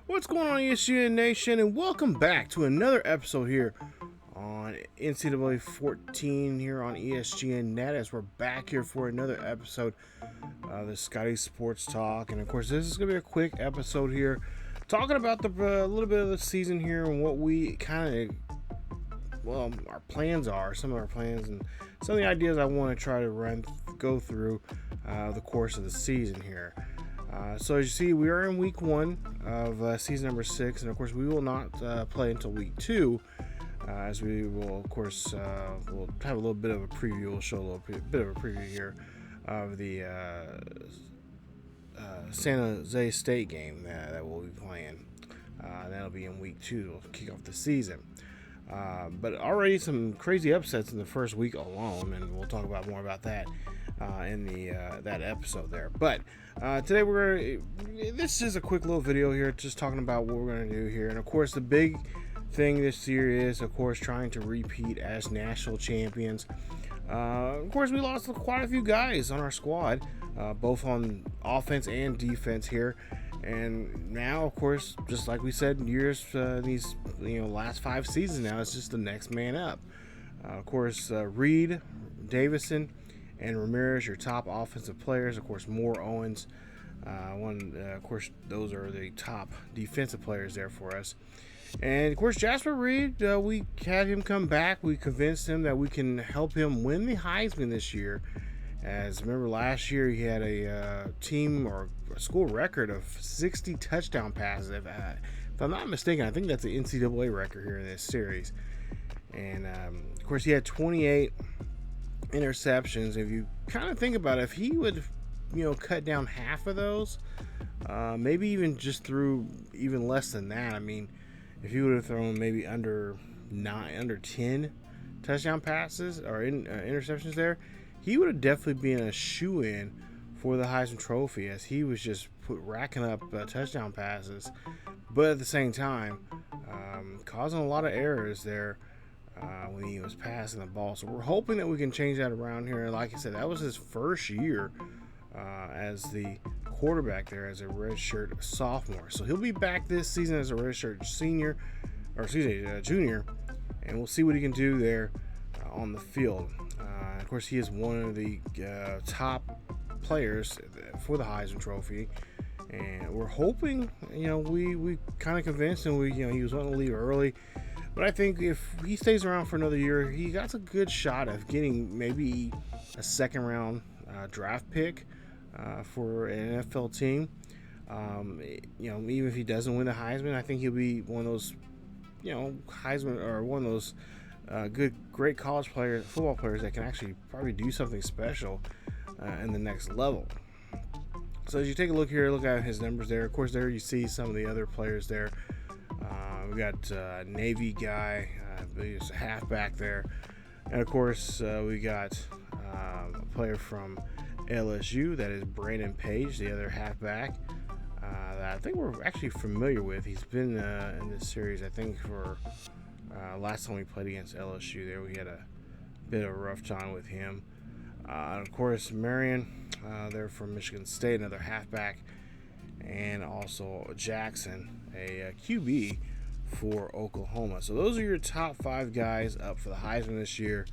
What's going on, ESGNet Nation, and welcome back to another episode here on NCAA 14 here on ESGNet, as we're back here for another episode of the Scotties Sports Talk. And of course, this is going to be a quick episode here talking about the little bit of the season here and what we our plans are, some of our plans, and some of the ideas I want to try to go through the course of the season here. So as you see, we are in week 1 of season number 6, and of course we will not play until week 2, as we will, of course, we'll have a little bit of a preview. We'll show a little bit of a preview here of the San Jose State game that we'll be playing. That'll be in week 2 to kick off the season. But already some crazy upsets in the first week alone, and we'll talk about more about that in the that episode there. But today this is a quick little video here, just talking about what we're going to do here. And of course, the big thing this year is, of course, trying to repeat as national champions. Of course, we lost quite a few guys on our squad, both on offense and defense here. And now, of course, just like we said in these last 5 seasons now, it's just the next man up. Of course, Reid, Davison, and Ramirez, your top offensive players. Of course, Moore, Owens, of course, those are the top defensive players there for us. And of course, Jasper Reid, we had him come back. We convinced him that we can help him win the Heisman this year. As remember, last year he had a team or a school record of 60 touchdown passes. If I'm not mistaken, I think that's the NCAA record here in this series. And of course, he had 28 interceptions. If you kind of think about it, if he would, cut down half of those, maybe even just threw even less than that. I mean, if he would have thrown maybe under 10 touchdown passes or interceptions there, he would have definitely been a shoo-in for the Heisman Trophy, as he was just racking up touchdown passes, but at the same time causing a lot of errors there when he was passing the ball. So we're hoping that we can change that around here. Like I said, that was his first year as the quarterback there, as a redshirt sophomore. So he'll be back this season as a redshirt junior, and we'll see what he can do there on the field. Of course, he is one of the top players for the Heisman Trophy, and we're hoping, we kind of convinced him. He was wanting to leave early, but I think if he stays around for another year, he got a good shot of getting maybe a second-round draft pick for an NFL team. Even if he doesn't win the Heisman, I think he'll be one of those, Heisman, or one of those great college players, football players that can actually probably do something special in the next level. So as you take a look here, look at his numbers there. Of course, there you see some of the other players there. We got a Navy guy, he's a halfback there, and of course we got a player from LSU, that is Brandon Page, the other halfback, that I think we're actually familiar with. He's been in this series, I think, for last time we played against LSU there, we had a bit of a rough time with him. Of course, Marion, they're from Michigan State, another halfback, and also Jackson, a QB for Oklahoma. So those are your top 5 guys up for the Heisman this year.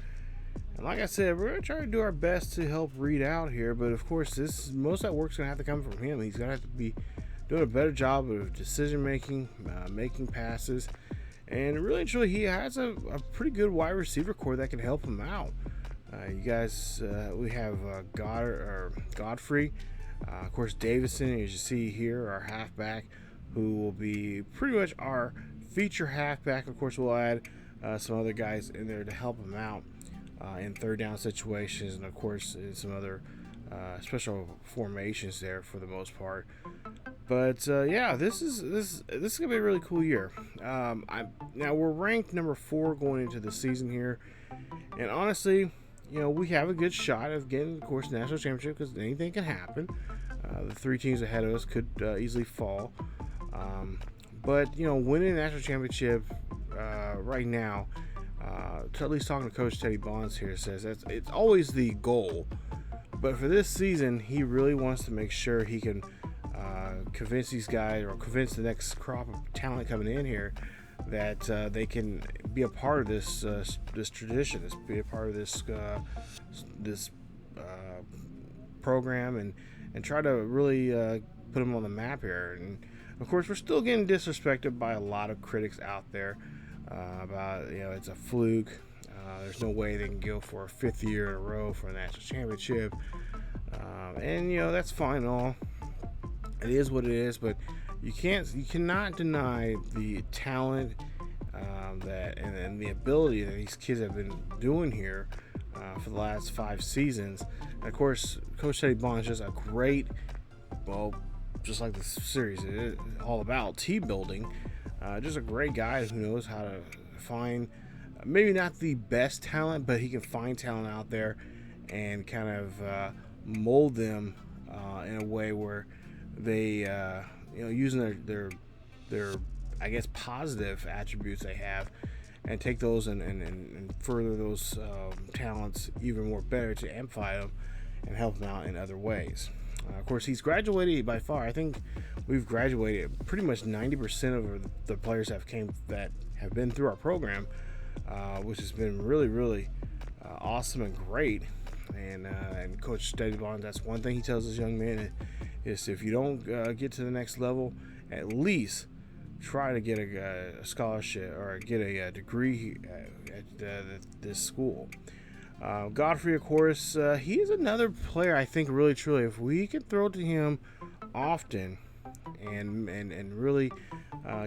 And like I said, we're going to try to do our best to help Reid out here, but of course, most of that work's going to have to come from him. He's going to have to be doing a better job of decision making, making passes. And really and truly, he has a pretty good wide receiver core that can help him out. You guys, we have Godfrey, of course, Davison, as you see here, our halfback, who will be pretty much our feature halfback. Of course, we'll add some other guys in there to help him out in third down situations, and of course, in some other special formations there for the most part. But this is gonna be a really cool year. Now we're ranked number 4 going into the season here, and honestly, we have a good shot of getting, of course, national championship, because anything can happen. The 3 teams ahead of us could easily fall, but winning a national championship right now, at least talking to Coach Teddy Bonds here, says it's always the goal. But for this season, he really wants to make sure he can convince these guys, or convince the next crop of talent coming in here, that they can be a part of this tradition, be a part of this program, and try to really put them on the map here. And of course, we're still getting disrespected by a lot of critics out there about, it's a fluke. There's no way they can go for a 5th year in a row for a national championship. And that's fine and all. It is what it is, but you cannot deny the talent and the ability that these kids have been doing here for the last 5 seasons. And of course, Coach Teddy Bond is just a great, just like the series is all about, team building. Just a great guy who knows how to find, maybe not the best talent, but he can find talent out there and kind of mold them in a way where they, using their I guess positive attributes they have, and take those and further those talents even more better to amplify them and help them out in other ways. Of course, he's graduated by far. I think we've graduated pretty much 90% of the players that have been through our program, which has been really, really awesome and great. And Coach Teddy Bond, that's one thing he tells his young men is if you don't get to the next level, at least try to get a scholarship or get a degree at this school. Godfrey, of course, he is another player I think really truly, if we can throw to him often and really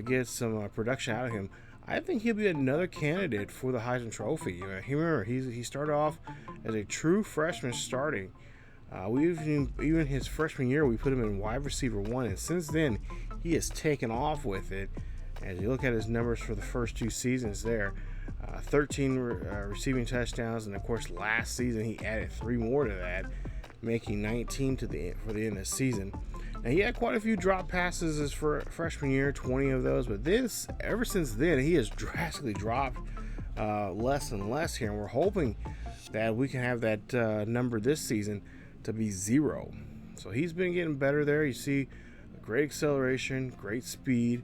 get some production out of him, I think he'll be another candidate for the Heisman Trophy. He started off as a true freshman starting. Even his freshman year, we put him in wide receiver 1, and since then he has taken off with it. As you look at his numbers for the first 2 seasons there, 13 receiving touchdowns, and of course last season he added 3 more to that, making 19 for the end of the season. Now, he had quite a few drop passes his freshman year, 20 of those, but ever since then he has drastically dropped less and less here, and we're hoping that we can have that number this season to be 0. So he's been getting better there. You see great acceleration, great speed,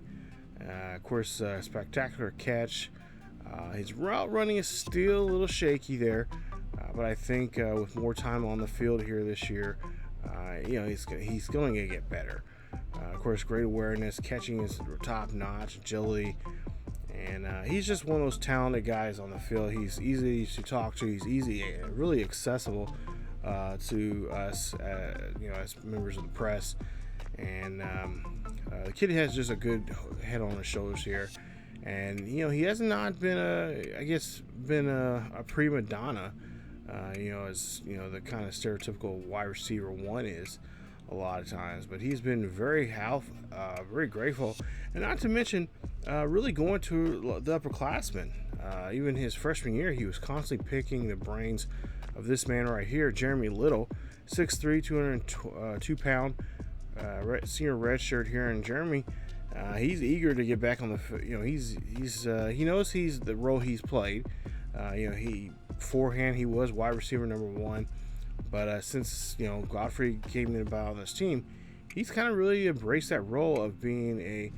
of course spectacular catch. His route running is still a little shaky there, but I think with more time on the field here this year, he's going to get better. Of course, great awareness, catching is top notch, agility, and he's just one of those talented guys on the field. He's easy to talk to. He's really accessible to us, as members of the press. And the kid has just a good head on his shoulders here. And he has not been a prima donna, as the kind of stereotypical wide receiver 1 is a lot of times. But he's been very grateful, and not to mention really going to the upperclassmen. Even his freshman year, he was constantly picking the brains of this man right here, Jeremy Little, 6'3", 202 pound, senior redshirt here. And Jeremy, he's eager to get back on the. He knows he's the role he's played. Beforehand he was wide receiver number 1, but since Godfrey came in about this team, he's kind of really embraced that role of being a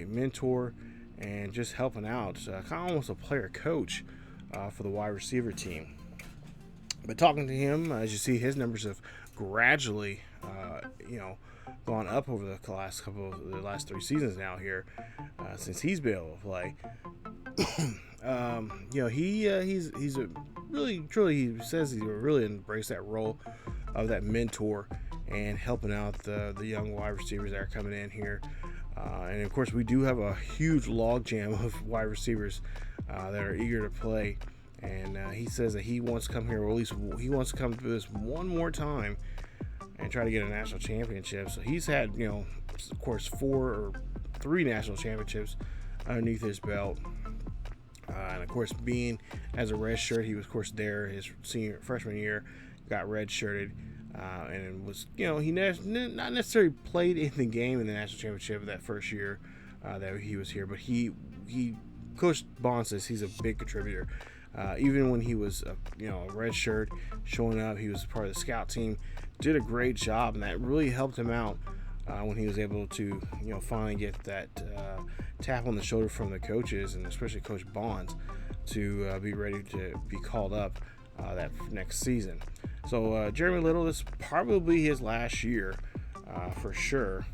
mentor and just helping out, kind of almost a player coach for the wide receiver team. But talking to him, as you see, his numbers have gradually, gone up over the last 3 seasons now here, since he's been able to play. He's a really, truly, he says he really embraced that role of that mentor and helping out the young wide receivers that are coming in here. And of course, we do have a huge logjam of wide receivers that are eager to play. And he says that he wants to come here, or at least he wants to come through this one more time and try to get a national championship. So he's had, of course, 4 or 3 national championships underneath his belt. And of course, being as a red shirt, he was, of course, there his freshman year, got red shirted, and was, he not necessarily played in the game in the national championship that first year that he was here, but he Coach Bond says he's a big contributor. Even when he was a red shirt, showing up, he was part of the scout team, did a great job, and that really helped him out when he was able to, finally get that tap on the shoulder from the coaches, and especially Coach Bonds, to be ready to be called up that next season. So Jeremy Little, this is probably his last year for sure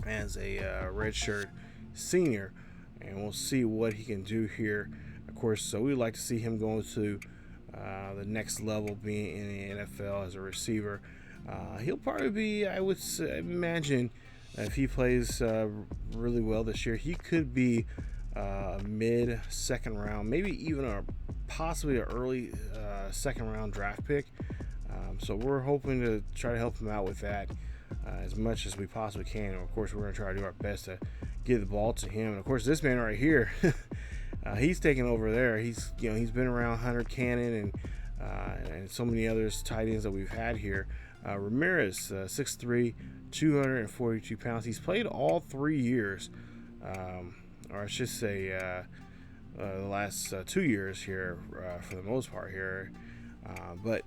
as a redshirt senior, and we'll see what he can do here. Of course, so we'd like to see him going to the next level, being in the NFL as a receiver. He'll probably be, I would imagine, if he plays really well this year, he could be mid-second round, maybe even possibly an early second-round draft pick. So we're hoping to try to help him out with that as much as we possibly can. And of course, we're going to try to do our best to get the ball to him. And of course, this man right here, he's taking over there. He's been around Hunter Cannon and so many others tight ends that we've had here. Ramirez, 6'3", 242 pounds. He's played all 3 years, or I should say the last 2 years here for the most part here. But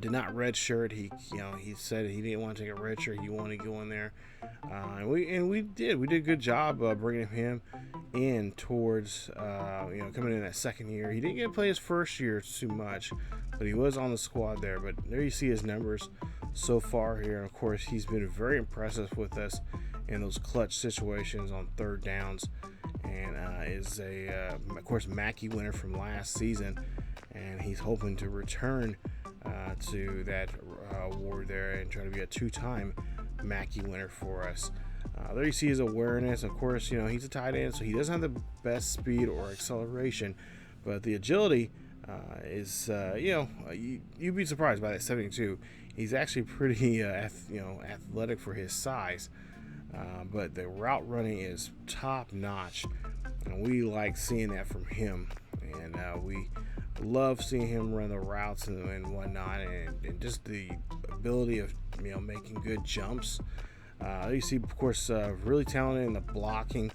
did not redshirt. He said he didn't want to take a redshirt. He wanted to go in there, and we did. We did a good job bringing him in towards coming in that second year. He didn't get to play his first year too much, but he was on the squad there. But there you see his numbers so far here. And of course, he's been very impressive with us in those clutch situations on third downs, and is of course, Mackey winner from last season, and he's hoping to return to that award there and try to be a 2-time Mackey winner for us. There you see his awareness. Of course, he's a tight end, so he doesn't have the best speed or acceleration, but the agility is, you'd be surprised by that 72. He's actually pretty, athletic for his size, but the route running is top notch, and we like seeing that from him, and we love seeing him run the routes and whatnot, and just the ability of making good jumps. You see, of course, really talented in the blocking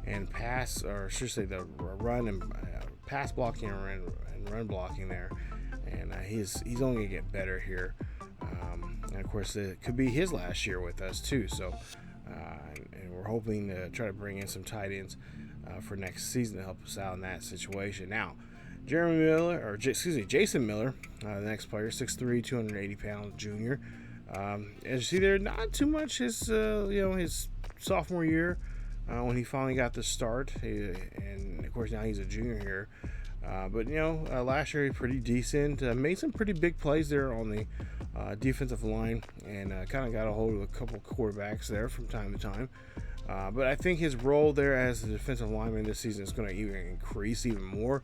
and pass, or I should say the run and pass blocking and run blocking there, and he's only gonna get better here. And of course, it could be his last year with us too. So, and we're hoping to try to bring in some tight ends for next season to help us out in that situation. Now, Jason Miller, the next player, 6'3", 280 pound junior. As you see there, not too much his sophomore year when he finally got the start, and of course now he's a junior here. But last year he pretty decent. Made some pretty big plays there on the defensive line, and kind of got a hold of a couple quarterbacks there from time to time. But I think his role there as a defensive lineman this season is going to even increase even more.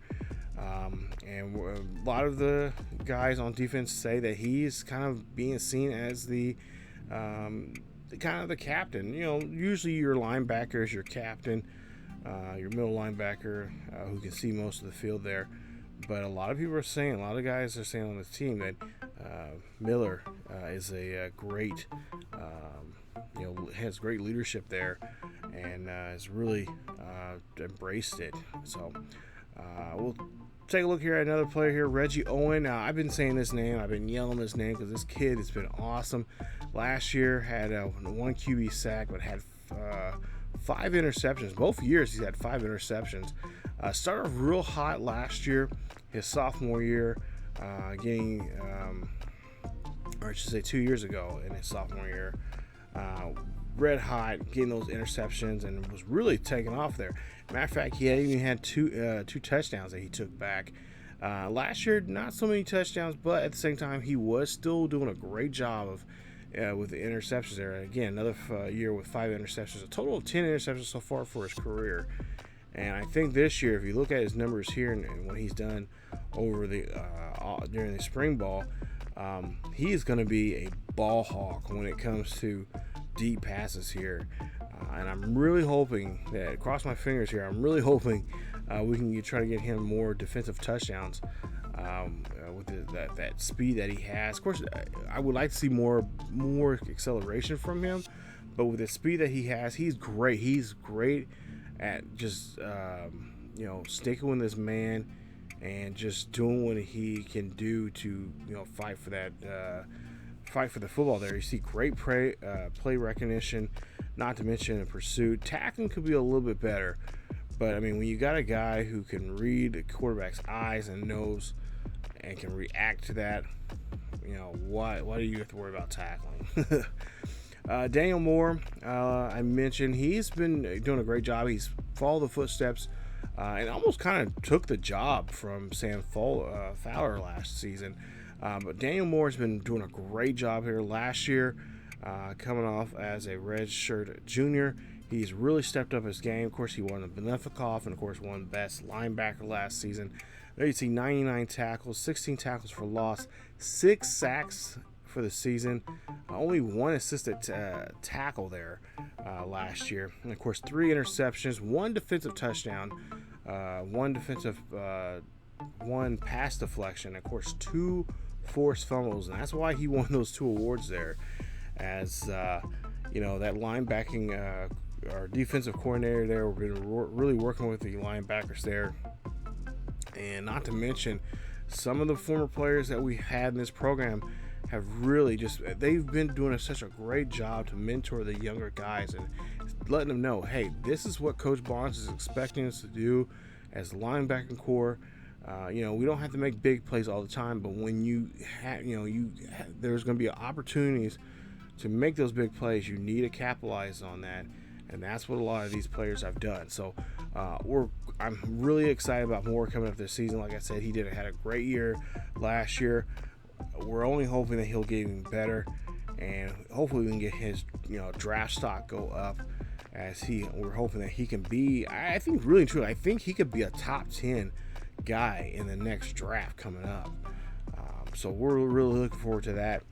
And a lot of the guys on defense say that he's kind of being seen as the captain. Usually your linebacker is your captain, your middle linebacker who can see most of the field there. But a lot of guys are saying on this team that Miller is a great, has great leadership there, and has really embraced it. So we'll take a look here at another player here, Reggie Owen. I've been saying this name. I've been yelling this name because this kid has been awesome. Last year had 1 QB sack, but had 5 interceptions. Both years he's had 5 interceptions. Started off real hot last year, his sophomore year, getting, or I should say 2 years ago in his sophomore year. Red hot, getting those interceptions, and was really taking off there. Matter of fact, he even had two touchdowns that he took back. Last year, not so many touchdowns, but at the same time, he was still doing a great job of with the interceptions there. Again, another year with 5 interceptions, a total of 10 interceptions so far for his career. And I think this year, if you look at his numbers here and what he's done over the during the spring ball, he is going to be a ball hawk when it comes to deep passes here. And I'm really hoping that, cross my fingers here, I'm really hoping we can try to get him more defensive touchdowns with that speed that he has. Of course, I would like to see more acceleration from him, but with the speed that he has, he's great. He's great at just sticking with this man and just doing what he can do to fight for that fight for the football there. You see great play recognition, not to mention a pursuit. Tackling could be a little bit better, but I mean, when you got a guy who can read a quarterback's eyes and nose and can react to that, you know, why do you have to worry about tackling? Daniel Moore, I mentioned, he's been doing a great job. He's followed the footsteps and almost kind of took the job from Sam Fowler last season. But Daniel Moore has been doing a great job here last year, coming off as a redshirt junior. He's really stepped up his game. Of course, he won the Benefikoff and, of course, won Best Linebacker last season. There you see 99 tackles, 16 tackles for loss, 6 sacks for the season, only 1 assisted tackle there last year. And, of course, 3 interceptions, 1 defensive touchdown, 1 pass deflection, of course, 2 forced fumbles. And that's why he won those 2 awards there. As, you know, that linebacking, our defensive coordinator there, we've been really working with the linebackers there. And not to mention, some of the former players that we had in this program have really they've been doing such a great job to mentor the younger guys and letting them know, hey, this is what Coach Barnes is expecting us to do as linebacking core. You know, we don't have to make big plays all the time, but when there's going to be opportunities to make those big plays, you need to capitalize on that. And that's what a lot of these players have done. So I'm really excited about Moore coming up this season. Like I said, he had a great year last year. We're only hoping that he'll get even better, and hopefully we can get his draft stock go up. We're hoping that he can be. I think really and truly, I think he could be a top 10 guy in the next draft coming up. So we're really looking forward to that.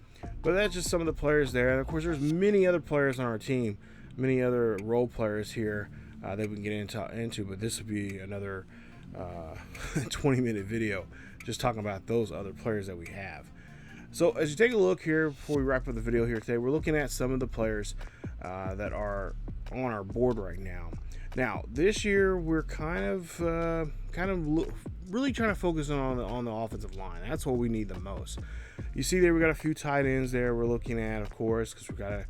But that's just some of the players there. And of course, there's many other players on our team. Many other role players here that we can get into, but this would be another 20-minute video just talking about those other players that we have. So as you take a look here before we wrap up the video here today, we're looking at some of the players that are on our board right now. Now this year we're kind of really trying to focus on the offensive line. That's what we need the most. You see there we got a few tight ends there we're looking at, of course, because we got to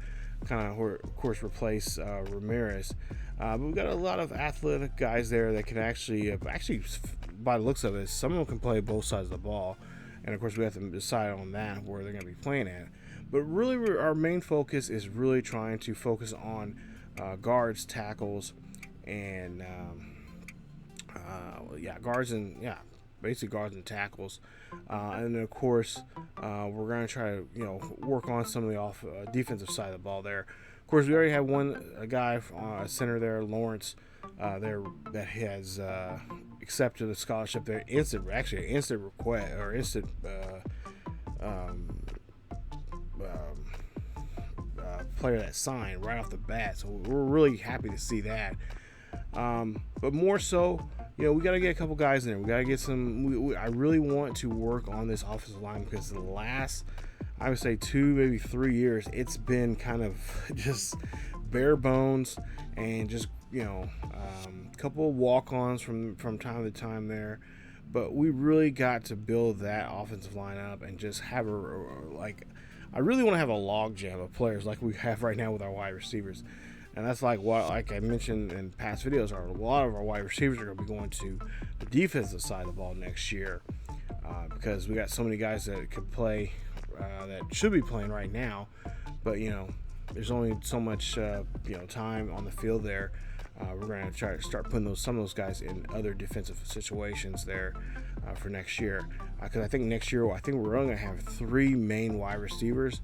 kind of, of course, replace Ramirez. But we've got a lot of athletic guys there that can actually, by the looks of it, some of them can play both sides of the ball. And, of course, we have to decide on that, where they're going to be playing at. But really, our main focus is really trying to focus on guards, tackles, and, basically guards and tackles. And then, of course, we're going to try to, work on some of the defensive side of the ball there. Of course, we already have a guy, a center there, Lawrence, there that has accepted a scholarship there. Instant request or instant player that signed right off the bat. So we're really happy to see that. But more so, we got to get a couple guys in there. We got to get some. I really want to work on this offensive line because the last, I would say, 2, maybe 3 years, it's been kind of just bare bones and just a couple of walk-ons from time to time there. But we really got to build that offensive line up and just have I really want to have a logjam of players like we have right now with our wide receivers. And that's like I mentioned in past videos, a lot of our wide receivers are going to be going to the defensive side of the ball next year because we got so many guys that could play that should be playing right now. But, there's only so much, time on the field there. We're going to try to start putting some of those guys in other defensive situations there for next year. Because I think next year, we're only going to have 3 main wide receivers.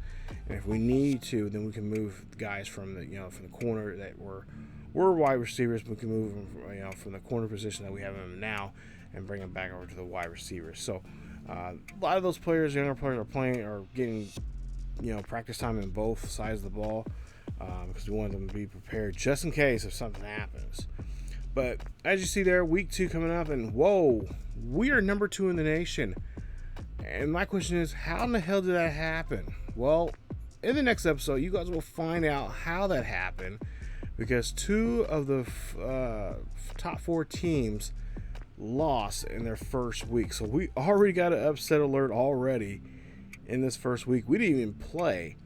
And if we need to, then we can move guys from the corner that were wide receivers. We can move them, from the corner position that we have them now and bring them back over to the wide receivers. So a lot of those players, younger players, are getting, practice time in both sides of the ball. Because we want them to be prepared just in case if something happens. But as you see there, week 2 coming up, and whoa, we are number 2 in the nation. And my question is, how in the hell did that happen? Well, in the next episode, you guys will find out how that happened, because 2 of the top 4 teams lost in their first week. So we already got an upset alert already. in this first week. We didn't even play.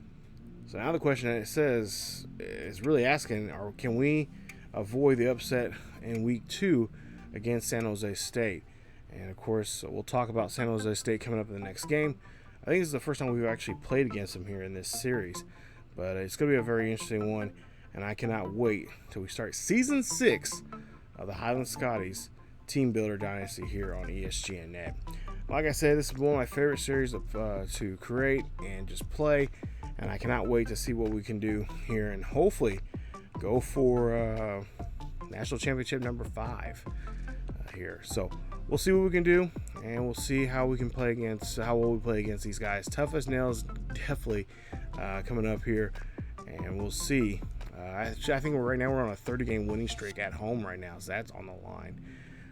So now the question that it says is really asking, or can we avoid the upset in week 2 against San Jose State? And of course, we'll talk about San Jose State coming up in the next game. I think this is the first time we've actually played against them here in this series. But it's going to be a very interesting one, and I cannot wait till we start Season 6 of the Highland Scotties Team Builder Dynasty here on ESGNet. Like I said, this is one of my favorite series to create and just play, and I cannot wait to see what we can do here and hopefully go for National Championship number 5 here. So we'll see what we can do, and we'll see how we can play against, how well we play against these guys. Tough as nails, definitely coming up here, and we'll see. I think right now we're on a 30-game winning streak at home right now, so that's on the line.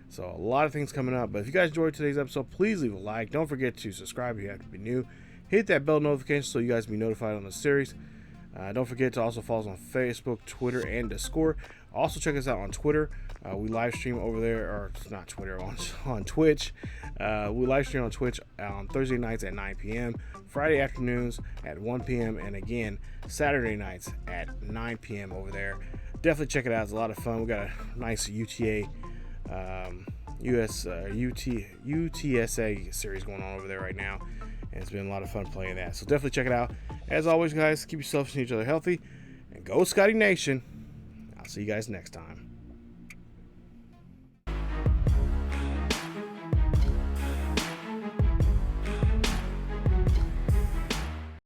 So a lot of things coming up. But if you guys enjoyed today's episode, please leave a like. Don't forget to subscribe if you have to be new. Hit that bell notification so you guys be notified on the series. Don't forget to also follow us on Facebook, Twitter, and Discord. Also check us out on Twitter. We live stream over there, or not Twitter, on Twitch. We live stream on Twitch on Thursday nights at 9 p.m., Friday afternoons at 1 p.m., and again, Saturday nights at 9 p.m. over there. Definitely check it out. It's a lot of fun. We got a nice UTSA series going on over there right now, and it's been a lot of fun playing that. So definitely check it out. As always, guys, keep yourselves and each other healthy, and go Scotty Nation. I'll see you guys next time.